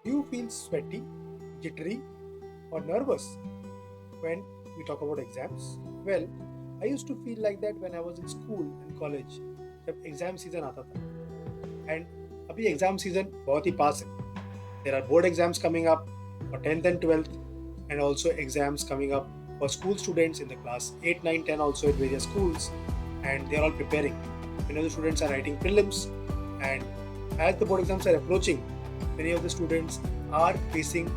Do you feel sweaty, jittery, or nervous when we talk about exams? Well, I used to feel like that when I was in school and college. जब exam season आता था and अभी exam season बहुत ही पास है. There are board exams coming up for 10th and 12th, and also exams coming up for school students in the class 8, 9, 10 also at various schools, and they are all preparing. Many of the students are writing prelims, and as the board exams are approaching, many of the students are facing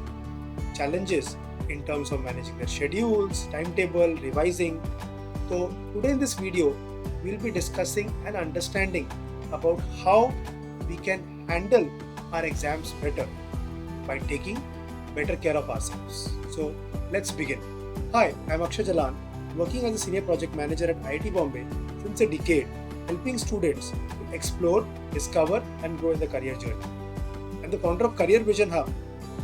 challenges in terms of managing their schedules, timetable, revising. So today in this video, we'll be discussing and understanding about how we can handle our exams better by taking better care of ourselves. So let's begin. Hi, I'm Akshay Jalan, working as a senior project manager at IIT Bombay since a decade, helping students to explore, discover, and grow in the career journey. I'm the founder of Career Vision Hub,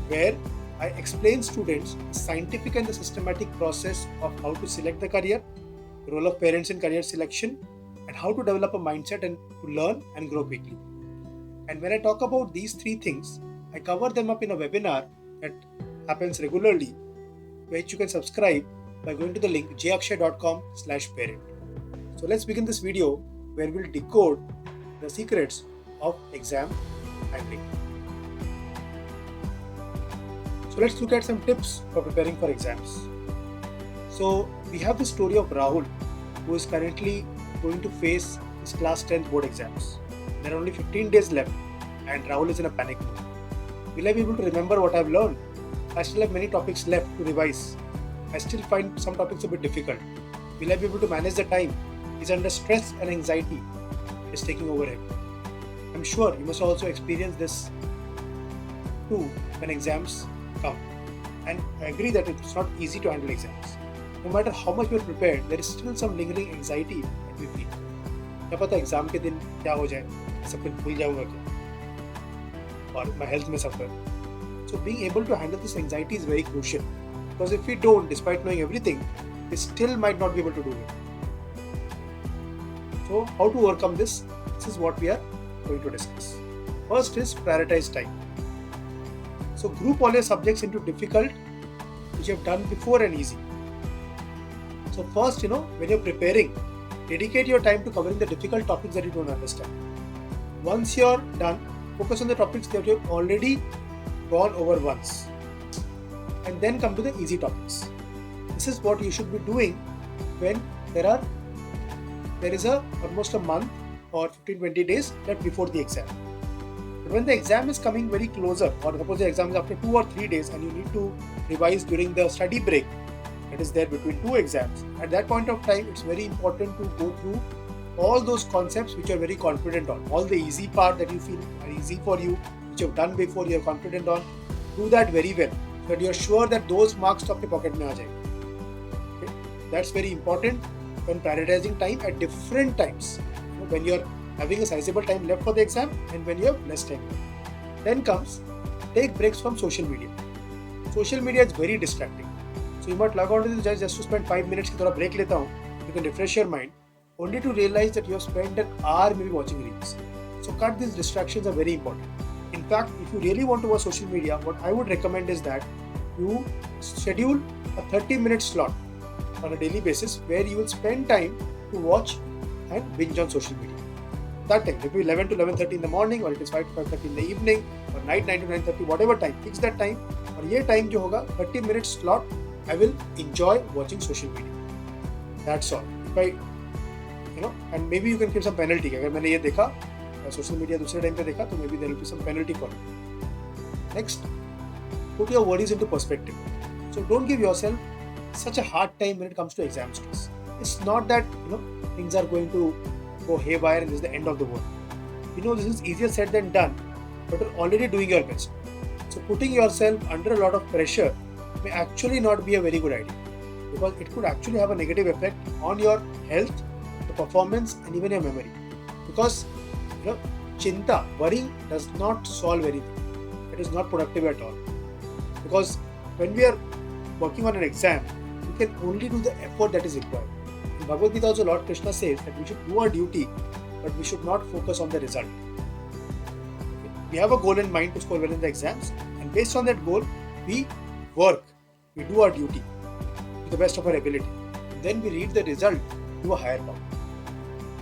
where I explain students the scientific and the systematic process of how to select the career, the role of parents in career selection, and how to develop a mindset and to learn and grow quickly. And when I talk about these three things, I cover them up in a webinar that happens regularly, which you can subscribe by going to the link cvhakshay.com/parent. So let's begin this video where we'll decode the secrets of exam handling. So let's look at some tips for preparing for exams. So we have the story of Rahul, who is currently going to face his class 10th board exams. There are only 15 days left, and Rahul is in a panic mode. Will I be able to remember what I've learned? I still have many topics left to revise. I still find some topics a bit difficult. Will I be able to manage the time? He's under stress and anxiety. It is taking over him. I'm sure you must also experience this too when exams come. And I agree that it's not easy to handle exams. No matter how much we're prepared, there is still some lingering anxiety that we feel. क्या पता exam के दिन क्या हो जाए, सब कुछ भूल जाऊंगा क्या, और my health may suffer. So being able to handle this anxiety is very crucial, because if we don't, despite knowing everything, we still might not be able to do it. So how to overcome this? This is what we are going to discuss. First is prioritize time. So group all your subjects into difficult, which you have done before, and easy. So first, when you're preparing, dedicate your time to covering the difficult topics that you don't understand. Once you're done, focus on the topics that you've already gone over once, and then come to the easy topics. This is what you should be doing when there is almost a month or 15-20 days left before the exam. But when the exam is coming very closer, or suppose the exam is after 2 or 3 days and you need to revise during the study break that is there between two exams, at that point of time it's very important to go through all those concepts which you are very confident on, all the easy part that you feel are easy for you, which you've done before, you're confident on. Do that very well so that you're sure that those marks to your pocket mein aa jayenge. Okay? That's very important when prioritizing time at different times. When you're having a sizable time left for the exam and when you have less time left. Then comes take breaks from social media. Social media is very distracting. So you might log on to this just to spend 5 minutes ki thoda break leta hu. You can refresh your mind, only to realize that you have spent an hour maybe watching reels. So cut these distractions are very important. In fact, if you really want to watch social media, what I would recommend is that you schedule a 30-minute slot on a daily basis where you will spend time to watch and binge on social media. That time, maybe 11 to 11:30 in the morning, or it is 5 to 5:30 in the evening, or night 9 to 9:30, whatever time, fix that time. और ये time जो होगा 30-minute slot, I will enjoy watching social media. That's all. If I, and maybe you can give some penalty. अगर मैंने ये देखा, social media दूसरे time पे देखा, तो maybe there will be some penalty for it. Next, put your worries into perspective. So don't give yourself such a hard time when it comes to exam stress. It's not that things are going to go haywire and this is the end of the world. This is easier said than done, but you're already doing your best. So putting yourself under a lot of pressure may actually not be a very good idea, because it could actually have a negative effect on your health, the performance, and even your memory. Because chinta, worrying does not solve anything. It is not productive at all. Because when we are working on an exam, we can only do the effort that is required. In Bhagavad Gita also Lord Krishna says that we should do our duty, but we should not focus on the result. we have a goal in mind to score well in the exams, and based on that goal, we work, we do our duty to the best of our ability. Then we read the result to a higher power.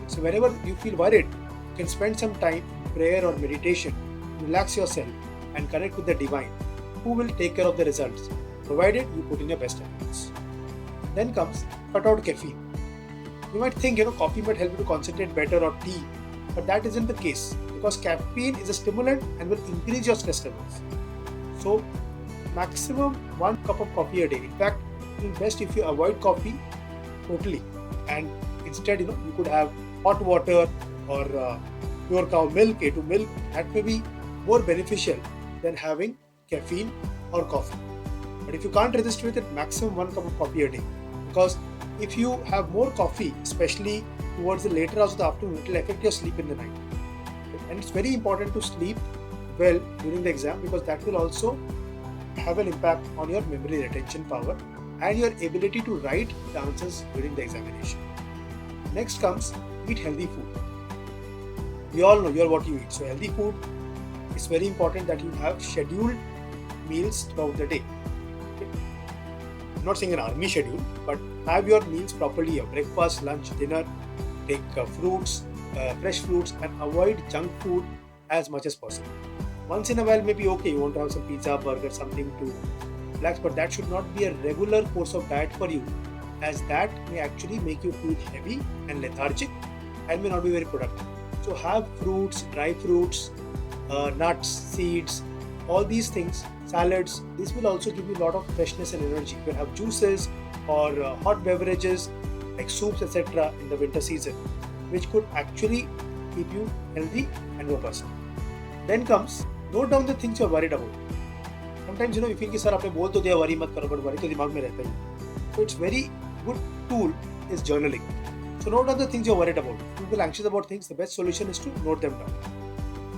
So whenever you feel worried, you can spend some time in prayer or meditation, relax yourself and connect with the divine, who will take care of the results, provided you put in your best efforts. Then comes cut out caffeine. You might think coffee might help you to concentrate better, or tea, but that isn't the case, because caffeine is a stimulant and will increase your stress levels. So maximum 1 cup of coffee a day. In fact, it is best if you avoid coffee totally, and instead you could have hot water or pure cow milk, A2 milk. That may be more beneficial than having caffeine or coffee. But if you can't resist with it, maximum 1 cup of coffee a day, because if you have more coffee, especially towards the later hours of the afternoon, it will affect your sleep in the night. And it's very important to sleep well during the exam, because that will also have an impact on your memory retention power and your ability to write the answers during the examination. Next comes eat healthy food. We all know you're what you eat. So healthy food, it's very important that you have scheduled meals throughout the day. Okay? I'm not saying an army schedule, but have your meals properly, your breakfast, lunch, dinner, take fruits, fresh fruits, and avoid junk food as much as possible. Once in a while may be okay, you want to have some pizza, burger, something to relax, but that should not be a regular course of diet for you, as that may actually make you feel heavy and lethargic and may not be very productive. So have fruits, dry fruits, nuts, seeds, all these things, salads. This will also give you a lot of freshness and energy. You can have juices or hot beverages like soups, etc. in the winter season, which could actually keep you healthy and robust. Then comes, note down the things you're worried about. Sometimes you feel कि sir आपने बोल तो दिया worry मत करो, but worry तो दिमाग में रहता ही. So it's very good tool is journaling. So note down the things you're worried about. If you feel anxious about things, the best solution is to note them down.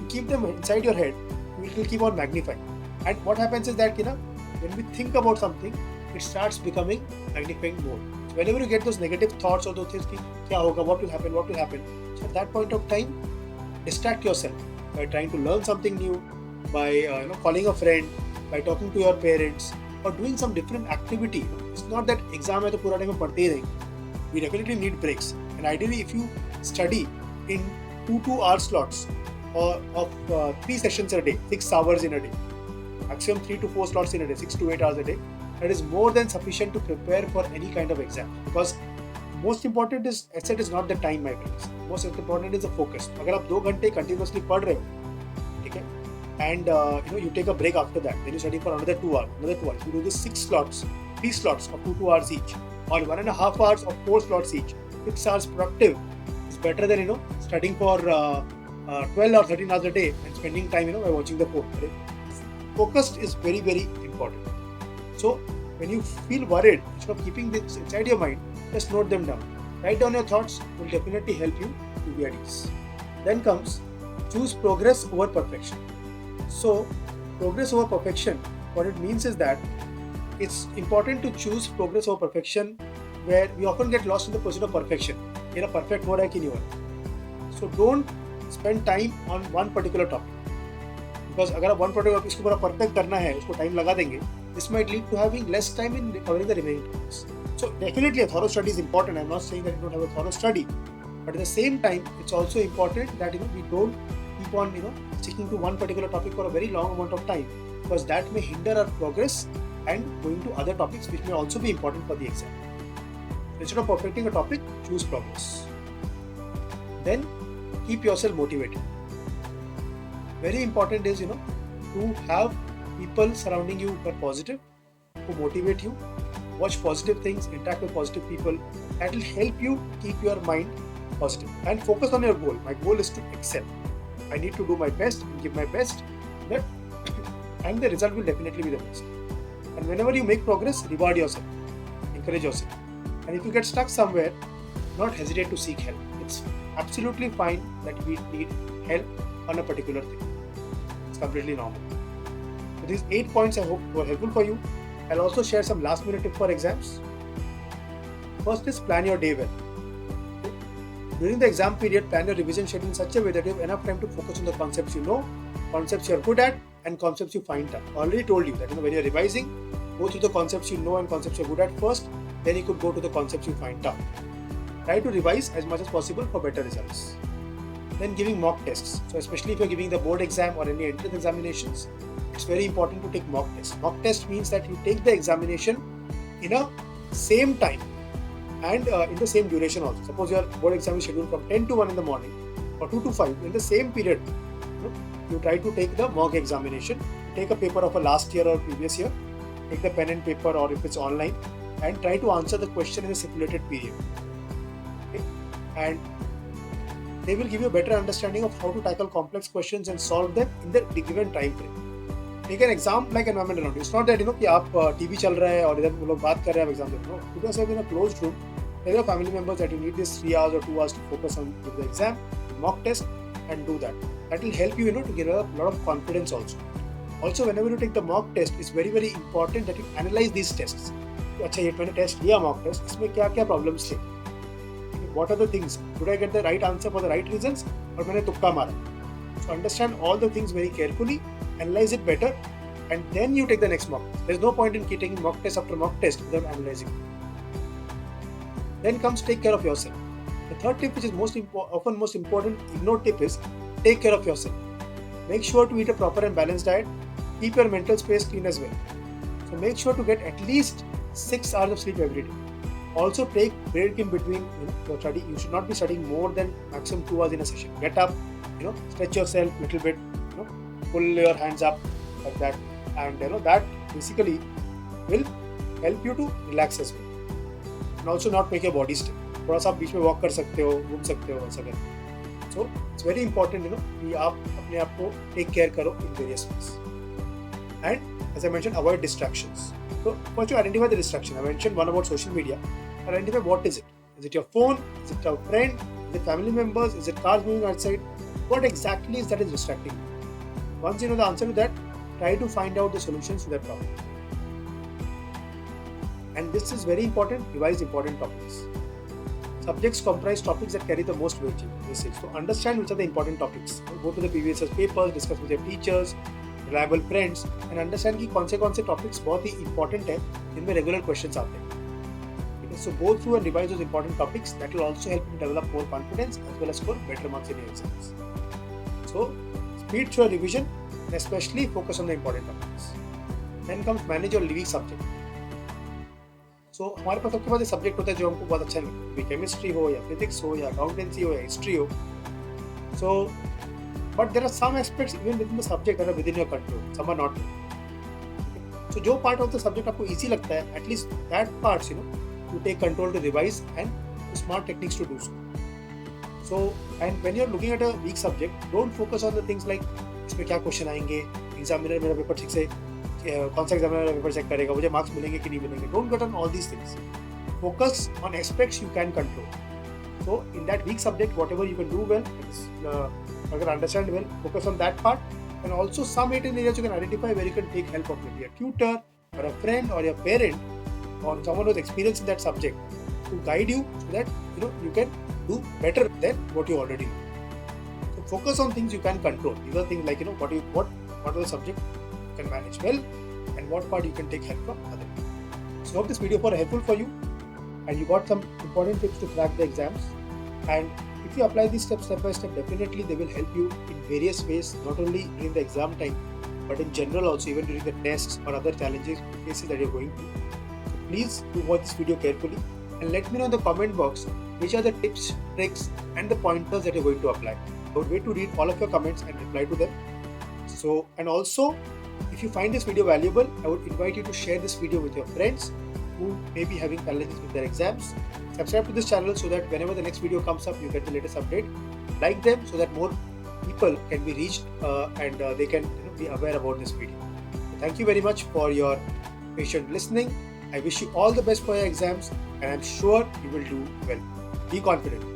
You keep them inside your head, it will keep on magnifying. And what happens is that when we think about something, it starts becoming magnifying more. So whenever you get those negative thoughts or those things, kya hoga, what will happen? So at that point of time, distract yourself by trying to learn something new, by calling a friend, by talking to your parents, or doing some different activity. It's not that exam hai to pura time mein padhte hi rahe. We definitely need breaks. And ideally, if you study in 2-2-hour slots or of 3 sessions a day, 6 hours in a day, maximum 3 to 4 slots in a day, 6 to 8 hours a day, that is more than sufficient to prepare for any kind of exam. Because most important is, asset is not the time, my friends. Most important is the focus. अगर आप 2 घंटे continuously पढ़ रहे हो, ठीक है, and you take a break after that, then you study for another 2 hours. You do this 6 slots, 3 slots of 2 hours each, or 1.5 hours of 4 slots each. 6 hours productive is better than studying for 12 or 13 hours a day and spending time by watching the phone. Right? Focused is very, very important. So when you feel worried, instead of keeping this inside your mind, just note them down. Write down your thoughts, will definitely help you to be at ease. Then comes choose progress over perfection. So progress over perfection, what it means is that it's important to choose progress over perfection, where we often get lost in the pursuit of perfection. Perfect हो रहा है कि नहीं हो रहा. So don't spend time on one particular topic. Because अगर आप one particular topic को पूरा perfect करना है, उसको time लगा देंगे, this might lead to having less time in covering the remaining topics. So definitely a thorough study is important. I'm not saying that you don't have a thorough study, but at the same time, it's also important that we don't keep on sticking to one particular topic for a very long amount of time, because that may hinder our progress and going to other topics which may also be important for the exam. Instead of perfecting a topic, choose progress. Then keep yourself motivated. Very important is to have people surrounding you who are positive, who motivate you. Watch positive things, interact with positive people. That will help you keep your mind positive and focus on your goal. My goal is to excel. I need to do my best and give my best, and the result will definitely be the best. And whenever you make progress, reward yourself, encourage yourself. And if you get stuck somewhere, not hesitate to seek help. It's absolutely fine that we need help on a particular thing. It's completely normal. So these 8 points I hope were helpful for you. I'll also share some last minute tips for exams. First is plan your day well. During the exam period, plan your revision schedule in such a way that you have enough time to focus on the concepts you know, concepts you're good at and concepts you find tough. I already told you that when you're revising, go through the concepts you know and concepts you're good at first, then you could go to the concepts you find tough. Try to revise as much as possible for better results. Then giving mock tests. So especially if you're giving the board exam or any entrance examinations, it's very important to take mock tests. Mock test means that you take the examination in a same time and in the same duration also. Suppose your board exam is scheduled from 10 to 1 in the morning or 2 to 5 in the same period. You try to take the mock examination, take a paper of a last year or previous year, take the pen and paper or if it's online and try to answer the question in a stipulated period. Okay? And they will give you a better understanding of how to tackle complex questions and solve them in the given time frame. Take an exam like environment around you. It's not that कि आप TV चल रहा है और इधर लोग बात कर रहे हैं exam दे रहे हो. Because in a closed room, there are family members that you need this 3 hours or 2 hours to focus on the exam, mock test, and do that. That will help you, to get a lot of confidence also. Also, whenever you take the mock test, it's very very important that you analyze these tests. अच्छा ये मैंने test लिया mock test, इसमें क्या क्या problems थे? What are the things? Did I get the right answer for the right reasons? और मैंने तुक्का मारा. So understand all the things very carefully, analyze it better, and then you take the next mock test. There's no point in taking mock test after mock test without analyzing it. Then comes take care of yourself. The third tip, which is often most important ignored tip, is take care of yourself. Make sure to eat a proper and balanced diet. Keep your mental space clean as well. So make sure to get at least 6 hours of sleep every day. Also take break in between your study. You should not be studying more than maximum 2 hours in a session. Get up, stretch yourself a little bit, pull your hands up like that, and that basically will help you to relax as well. And also not make your body stiff. थोड़ा सा बीच में walk कर सकते हो, घूम सकते हो ऐसा करके. So it's very important कि आप अपने आप को take care करो in various ways. And as I mentioned, avoid distractions. So once you identify the distraction, I mentioned one about social media. Identify what is it. Is it your phone? Is it a friend? Is it family members? Is it cars moving outside? What exactly is that is distracting you? Once you know the answer to that, try to find out the solutions to that problem. And this is very important. Revise important topics. Subjects comprise topics that carry the most weightage. So understand which are the important topics. Go to the previous papers, discuss with your teachers, reliable friends, and understand कि कौन से topics बहुत ही important है जिनमें regular questions आते हैं. So go through and revise those important topics. That will also help you develop more confidence as well as score better marks in your exams. So speed through your revision and especially focus on the important topics. Then comes manage your leaving subject. So हमारे पास सबके पास एक subject होता है जो हमको बहुत अच्छा लगता है, केमिस्ट्री हो या फिजिक्स हो या अकाउंटेंसी हो या हिस्ट्री हो. So but there are some aspects even within the subject that are within your control. Some are not. So जो part of the subject आपको easy लगता है, at least that parts you take control to revise and smart techniques to do so. So and when you're looking at a weak subject, don't focus on the things like इसमें क्या question आएंगे, examiner मेरा paper ठीक से कौन सा examiner paper check करेगा, मुझे मार्क्स मिलेंगे कि नहीं मिलेंगे. Don't get on all these things. Focus on aspects you can control. So in that weak subject, whatever you can do well, you can understand well, focus on that part. And also some areas you can identify where you can take help of maybe a tutor or a friend or your parent or someone with experience in that subject to guide you so that you can do better than what you already know. So focus on things you can control. These are things like what are the subject you can manage well and what part you can take help from other people. So I hope this video was helpful for you and you got some important tips to crack the exams. And if you apply these steps step by step, definitely they will help you in various ways, not only during the exam time, but in general also, even during the tests or other challenges cases that you're going through. So please do watch this video carefully and let me know in the comment box which are the tips, tricks and the pointers that you're going to apply. I would wait to read all of your comments and reply to them. So, and also, if you find this video valuable, I would invite you to share this video with your friends who may be having challenges with their exams. Subscribe to this channel so that whenever the next video comes up, you get the latest update. Like them so that more people can be reached and they can be aware about this video. So thank you very much for your patient listening. I wish you all the best for your exams and I'm sure you will do well. Be confident.